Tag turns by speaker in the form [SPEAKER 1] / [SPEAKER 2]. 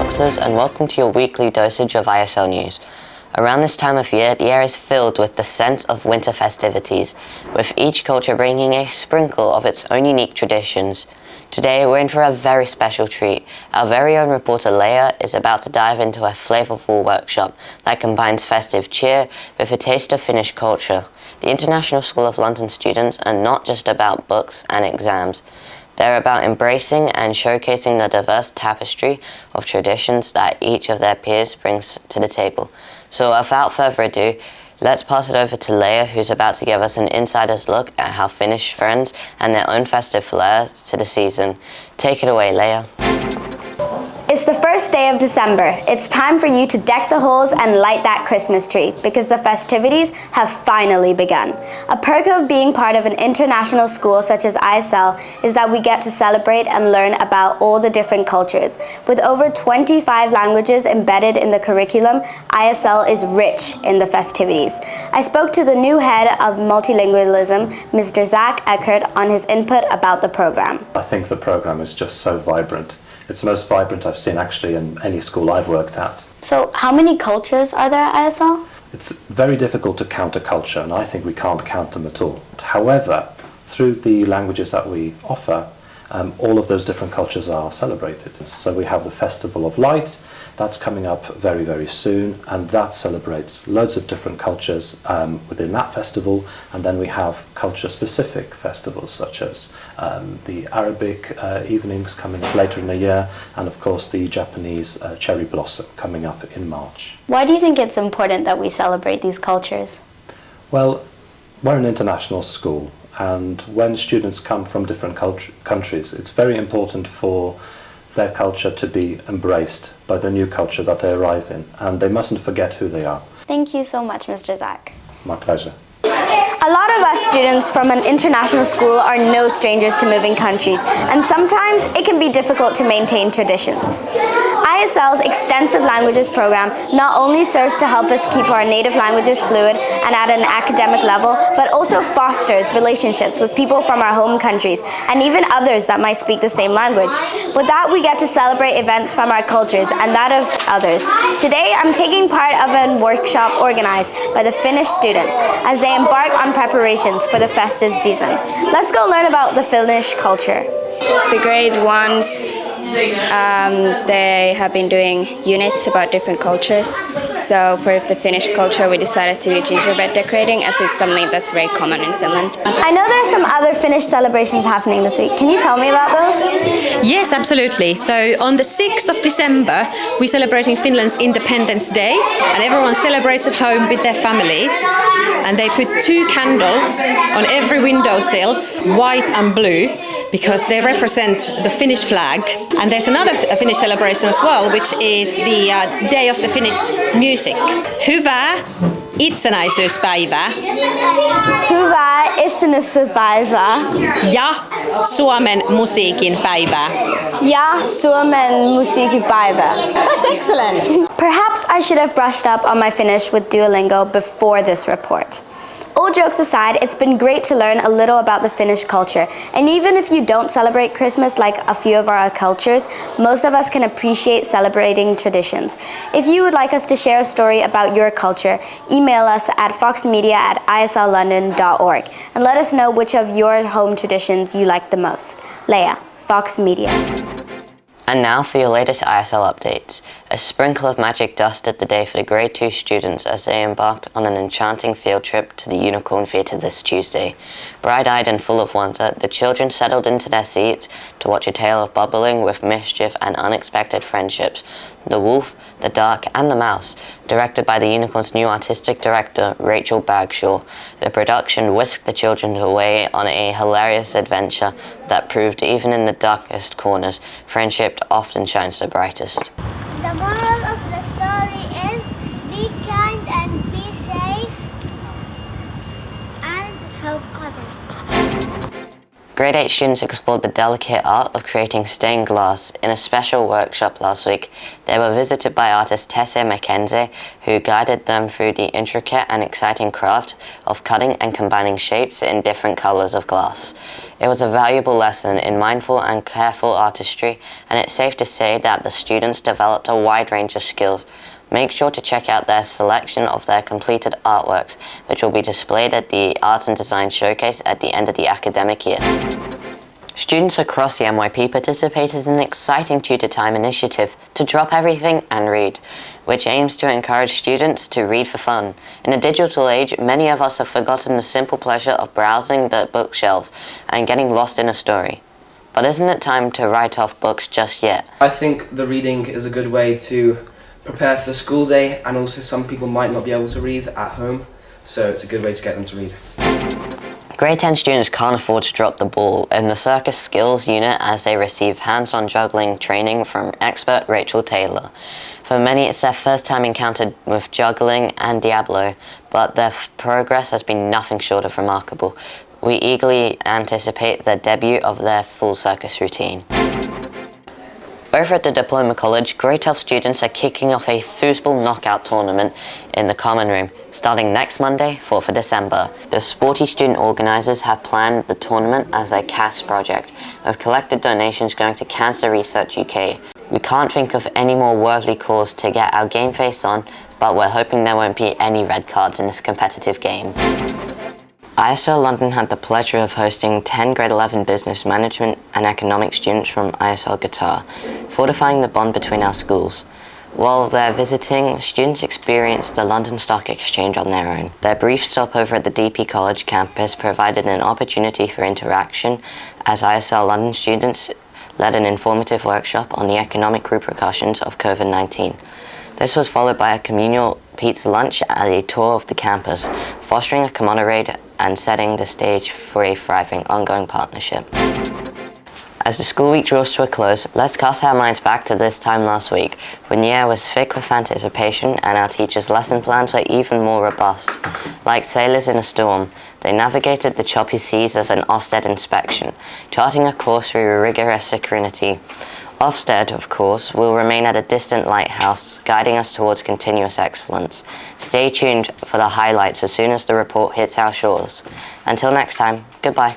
[SPEAKER 1] Foxes, and welcome to your weekly dosage of ISL news. Around this time of year, the air is filled with the scent of winter festivities, with each culture bringing a sprinkle of its own unique traditions. Today, we're in for a very special treat. Our very own reporter Leia is about to dive into a flavorful workshop that combines festive cheer with a taste of Finnish culture. The International School of London students are not just about books and exams. They're about embracing and showcasing the diverse tapestry of traditions that each of their peers brings to the table. So without further ado, let's pass it over to Leia, who's about to give us an insider's look at how Finnish friends and their own festive flair to the season. Take it away, Leia.
[SPEAKER 2] It's the first day of December. It's time for you to deck the halls and light that Christmas tree because the festivities have finally begun. A perk of being part of an international school such as ISL is that we get to celebrate and learn about all the different cultures. With over 25 languages embedded in the curriculum, ISL is rich in the festivities. I spoke to the new head of multilingualism, Mr. Zach Eckert, on his input about the program.
[SPEAKER 3] I think the program is just so vibrant. It's the most vibrant I've seen actually in any school I've worked at.
[SPEAKER 2] So how many cultures are there at ISL?
[SPEAKER 3] It's very difficult to count a culture, and I think we can't count them at all. However, through the languages that we offer, all of those different cultures are celebrated. So we have the Festival of Light, that's coming up very, very soon, and that celebrates loads of different cultures within that festival. And then we have culture-specific festivals, such as the Arabic evenings coming up later in the year, and of course the Japanese cherry blossom coming up in March.
[SPEAKER 2] Why do you think it's important that we celebrate these cultures?
[SPEAKER 3] Well, we're an international school, and when students come from different countries, it's very important for their culture to be embraced by the new culture that they arrive in, and they mustn't forget who they are.
[SPEAKER 2] Thank you so much, Mr. Zach.
[SPEAKER 3] My pleasure.
[SPEAKER 2] A lot of us students from an international school are no strangers to moving countries, and sometimes it can be difficult to maintain traditions. ISL's extensive languages program not only serves to help us keep our native languages fluid and at an academic level, but also fosters relationships with people from our home countries and even others that might speak the same language. With that, we get to celebrate events from our cultures and that of others. Today, I'm taking part of a workshop organized by the Finnish students as they embark on preparations for the festive season. Let's go learn about the Finnish culture.
[SPEAKER 4] The grade ones, they have been doing units about different cultures. So for the Finnish culture, we decided to do gingerbread decorating as it's something that's very common in Finland.
[SPEAKER 2] I know there's some other Finnish celebrations happening this week. Can you tell me about those?
[SPEAKER 5] Yes, absolutely. So on the 6th of December, we're celebrating Finland's Independence Day, and everyone celebrates at home with their families. And they put 2 candles on every windowsill, white and blue, because they represent the Finnish flag. And there's another Finnish celebration as well, which is the Day of the Finnish Music. Hyvää itsenäisyyspäivää.
[SPEAKER 2] Hyvää itsenäisyyspäivää.
[SPEAKER 5] Ja Suomen musiikin päivää.
[SPEAKER 2] Ja Suomen musiikin päivää.
[SPEAKER 5] That's excellent.
[SPEAKER 2] Perhaps I should have brushed up on my Finnish with Duolingo before this report. All jokes aside, it's been great to learn a little about the Finnish culture. And even if you don't celebrate Christmas like a few of our cultures, most of us can appreciate celebrating traditions. If you would like us to share a story about your culture, email us at foxmedia@isllondon.org and let us know which of your home traditions you like the most. Leia, Fox Media.
[SPEAKER 1] And now for your latest ISL updates. A sprinkle of magic dusted the day for the Grade 2 students as they embarked on an enchanting field trip to the Unicorn Theatre this Tuesday. Bright-eyed and full of wonder, the children settled into their seats to watch a tale of bubbling with mischief and unexpected friendships. The Wolf, the Duck and the Mouse, directed by the Unicorn's new artistic director, Rachel Bagshaw. The production whisked the children away on a hilarious adventure that proved even in the darkest corners, friendship often shines the brightest.
[SPEAKER 6] The moral of the story is be kind and be safe and help others.
[SPEAKER 1] Grade 8 students explored the delicate art of creating stained glass in a special workshop last week. They were visited by artist Tessa Mackenzie, who guided them through the intricate and exciting craft of cutting and combining shapes in different colours of glass. It was a valuable lesson in mindful and careful artistry, and it's safe to say that the students developed a wide range of skills. Make sure to check out their selection of their completed artworks, which will be displayed at the Art and Design Showcase at the end of the academic year. Students across the NYP participated in an exciting tutor time initiative to drop everything and read, which aims to encourage students to read for fun. In a digital age, many of us have forgotten the simple pleasure of browsing the bookshelves and getting lost in a story. But isn't it time to write off books just yet?
[SPEAKER 7] I think the reading is a good way to prepare for the school day, and also some people might not be able to read at home, so it's a good way to get them to read.
[SPEAKER 1] Grade 10 students can't afford to drop the ball in the Circus Skills unit as they receive hands-on juggling training from expert Rachel Taylor. For many, it's their first time encountered with juggling and diabolo, but their progress has been nothing short of remarkable. We eagerly anticipate the debut of their full circus routine. Over at the Diploma College, grade 12 students are kicking off a Foosball knockout tournament in the Common Room, starting next Monday, 4th of December. The sporty student organisers have planned the tournament as a CAS project, with collected donations going to Cancer Research UK. We can't think of any more worthy cause to get our game face on, but we're hoping there won't be any red cards in this competitive game. ISL London had the pleasure of hosting 10 grade 11 business management and economics students from ISL Qatar, fortifying the bond between our schools. While they're visiting, students experienced the London Stock Exchange on their own. Their brief stop over at the DP College campus provided an opportunity for interaction as ISL London students led an informative workshop on the economic repercussions of COVID-19. This was followed by a communal pizza lunch and a tour of the campus, fostering a camaraderie and setting the stage for a thriving ongoing partnership. As the school week draws to a close, let's cast our minds back to this time last week, when the air was thick with anticipation and our teachers' lesson plans were even more robust. Like sailors in a storm, they navigated the choppy seas of an Ofsted inspection, charting a course through rigorous serenity. Ofsted, of course, will remain at a distant lighthouse, guiding us towards continuous excellence. Stay tuned for the highlights as soon as the report hits our shores. Until next time, goodbye.